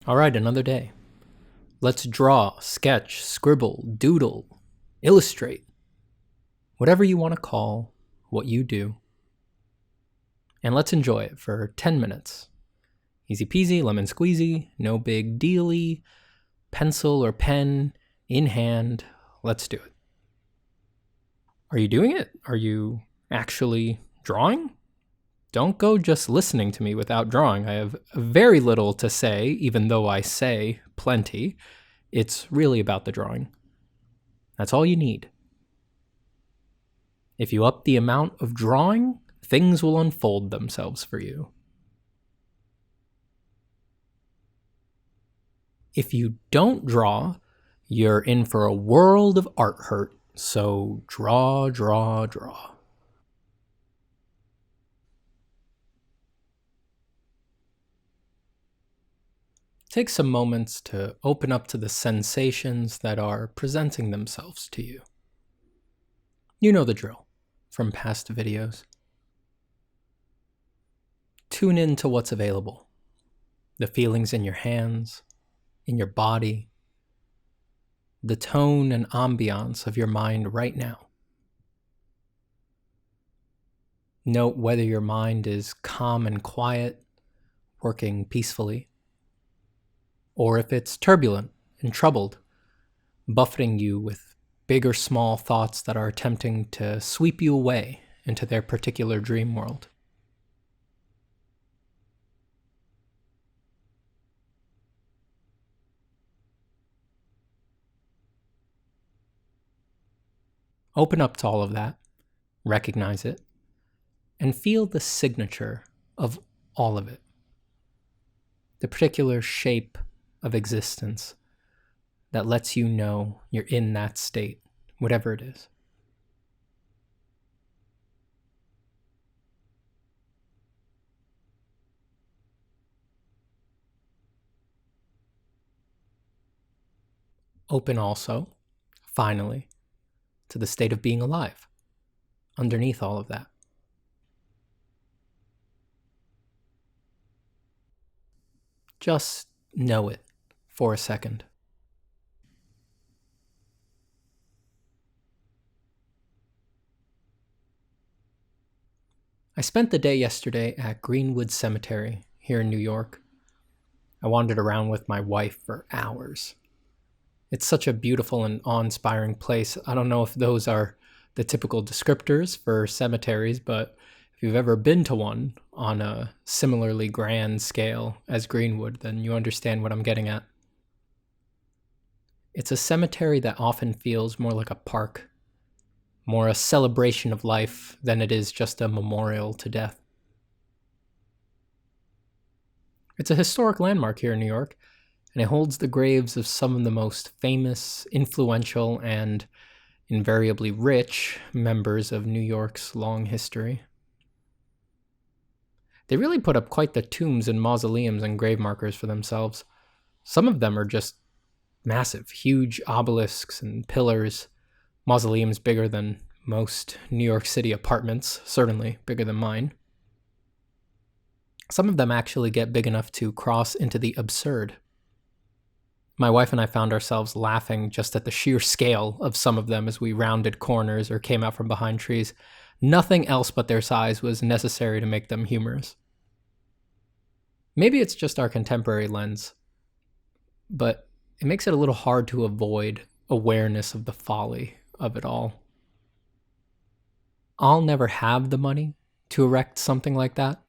All right, another day. Let's draw, sketch, scribble, doodle, illustrate, whatever you want to call what you do. And let's enjoy it for 10 minutes. Easy peasy, lemon squeezy, no big dealy, pencil or pen in hand. Let's do it. Are you doing it? Are you actually drawing? Don't go just listening to me without drawing. I have very little to say, even though I say plenty. It's really about the drawing. That's all you need. If you up the amount of drawing, things will unfold themselves for you. If you don't draw, you're in for a world of art hurt. So draw, draw, draw. Take some moments to open up to the sensations that are presenting themselves to you. You know the drill from past videos. Tune in to what's available. The feelings in your hands, in your body, the tone and ambiance of your mind right now. Note whether your mind is calm and quiet, working peacefully, or if it's turbulent and troubled, buffeting you with big or small thoughts that are attempting to sweep you away into their particular dream world. Open up to all of that, recognize it, and feel the signature of all of it. The particular shape of existence that lets you know you're in that state, whatever it is. Open also, finally, to the state of being alive, underneath all of that. Just know it for a second. I spent the day yesterday at Greenwood Cemetery here in New York. I wandered around with my wife for hours. It's such a beautiful and awe-inspiring place. I don't know if those are the typical descriptors for cemeteries, but if you've ever been to one on a similarly grand scale as Greenwood, then you understand what I'm getting at. It's a cemetery that often feels more like a park, more a celebration of life than it is just a memorial to death. It's a historic landmark here in New York, and it holds the graves of some of the most famous, influential, and invariably rich members of New York's long history. They really put up quite the tombs and mausoleums and grave markers for themselves. Some of them are just massive, huge obelisks and pillars, mausoleums bigger than most New York City apartments, certainly bigger than mine. Some of them actually get big enough to cross into the absurd. My wife and I found ourselves laughing just at the sheer scale of some of them as we rounded corners or came out from behind trees. Nothing else but their size was necessary to make them humorous. Maybe it's just our contemporary lens, but it makes it a little hard to avoid awareness of the folly of it all. I'll never have the money to erect something like that,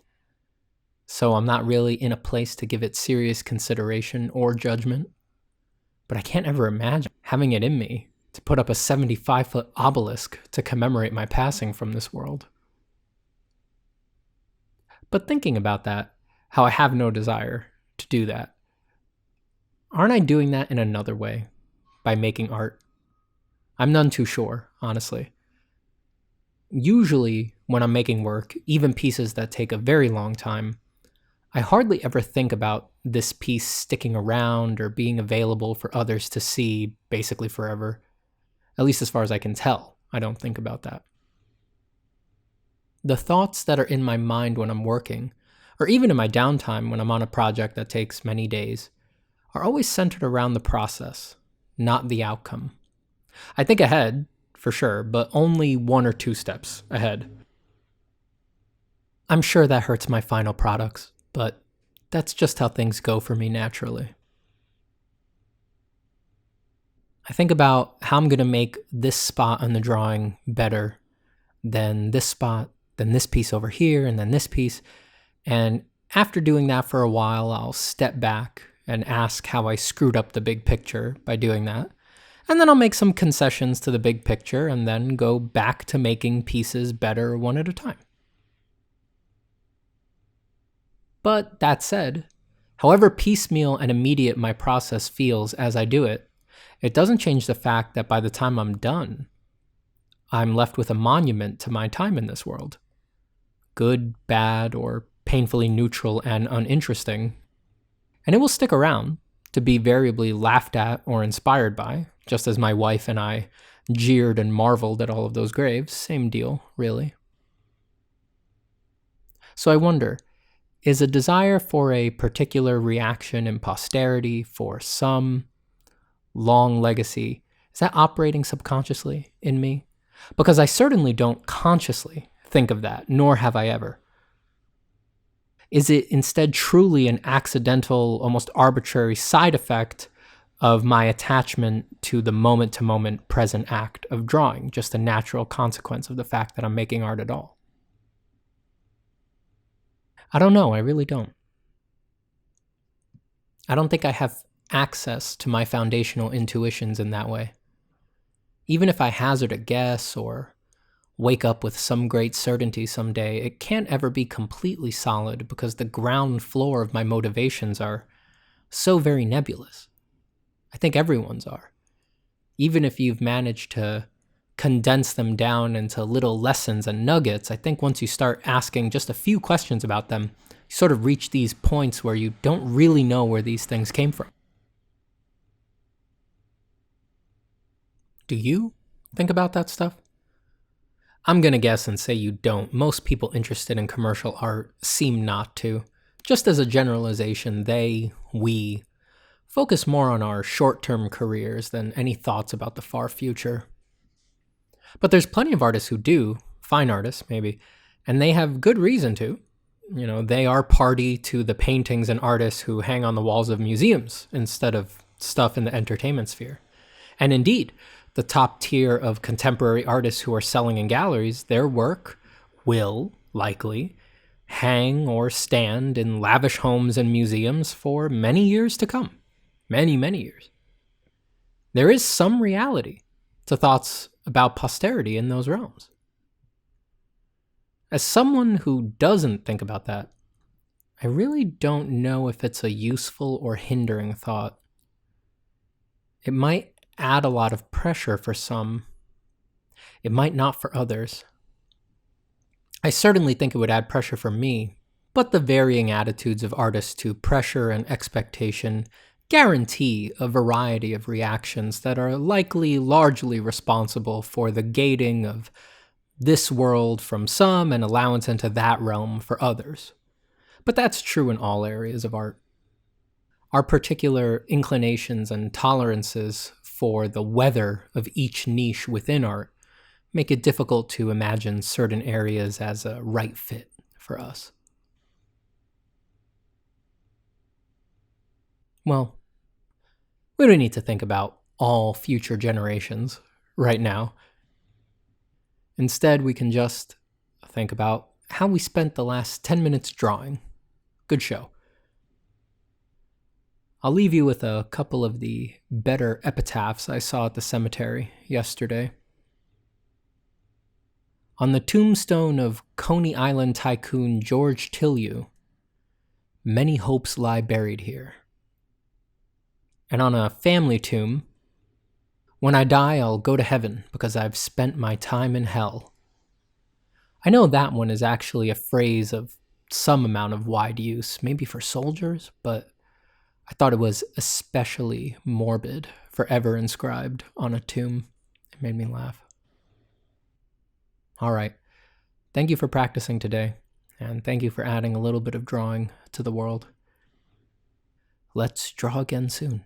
so I'm not really in a place to give it serious consideration or judgment. But I can't ever imagine having it in me to put up a 75-foot obelisk to commemorate my passing from this world. But thinking about that, how I have no desire to do that, aren't I doing that in another way, by making art? I'm none too sure, honestly. Usually, when I'm making work, even pieces that take a very long time, I hardly ever think about this piece sticking around or being available for others to see basically forever. At least as far as I can tell, I don't think about that. The thoughts that are in my mind when I'm working, or even in my downtime when I'm on a project that takes many days, are always centered around the process, not the outcome. I think ahead, for sure, but only 1 or 2 steps ahead. I'm sure that hurts my final products, but that's just how things go for me naturally. I think about how I'm going to make this spot on the drawing better than this spot, then this piece over here, and then this piece. And after doing that for a while, I'll step back and ask how I screwed up the big picture by doing that. And then I'll make some concessions to the big picture and then go back to making pieces better one at a time. But that said, however piecemeal and immediate my process feels as I do it, it doesn't change the fact that by the time I'm done, I'm left with a monument to my time in this world. Good, bad, or painfully neutral and uninteresting. And it will stick around to be variably laughed at or inspired by, just as my wife and I jeered and marveled at all of those graves. Same deal, really. So I wonder, is a desire for a particular reaction in posterity, for some long legacy, is that operating subconsciously in me? Because I certainly don't consciously think of that, nor have I ever. Is it instead truly an accidental, almost arbitrary side effect of my attachment to the moment-to-moment present act of drawing, just a natural consequence of the fact that I'm making art at all? I don't know, I really don't. I don't think I have access to my foundational intuitions in that way. Even if I hazard a guess or wake up with some great certainty someday, it can't ever be completely solid because the ground floor of my motivations are so very nebulous. I think everyone's are. Even if you've managed to condense them down into little lessons and nuggets, I think once you start asking just a few questions about them, you sort of reach these points where you don't really know where these things came from. Do you think about that stuff? I'm gonna guess and say you don't. Most people interested in commercial art seem not to. Just as a generalization, we focus more on our short-term careers than any thoughts about the far future. But there's plenty of artists who do, fine artists maybe, and they have good reason to. You know, they are party to the paintings and artists who hang on the walls of museums instead of stuff in the entertainment sphere. And indeed, the top tier of contemporary artists who are selling in galleries, their work will, likely, hang or stand in lavish homes and museums for many years to come. Many, many years. There is some reality to thoughts about posterity in those realms. As someone who doesn't think about that, I really don't know if it's a useful or hindering thought. It might add a lot of pressure for some. It might not for others. I certainly think it would add pressure for me, but the varying attitudes of artists to pressure and expectation guarantee a variety of reactions that are likely largely responsible for the gating of this world from some and allowance into that realm for others. But that's true in all areas of art. Our particular inclinations and tolerances for the weather of each niche within art make it difficult to imagine certain areas as a right fit for us. Well, we don't need to think about all future generations right now. Instead, we can just think about how we spent the last 10 minutes drawing. Good show. I'll leave you with a couple of the better epitaphs I saw at the cemetery yesterday. On the tombstone of Coney Island tycoon George Tillieu, many hopes lie buried here. And on a family tomb, when I die, I'll go to heaven because I've spent my time in hell. I know that one is actually a phrase of some amount of wide use, maybe for soldiers, but I thought it was especially morbid, forever inscribed on a tomb. It made me laugh. All right. Thank you for practicing today, and thank you for adding a little bit of drawing to the world. let's draw again soon.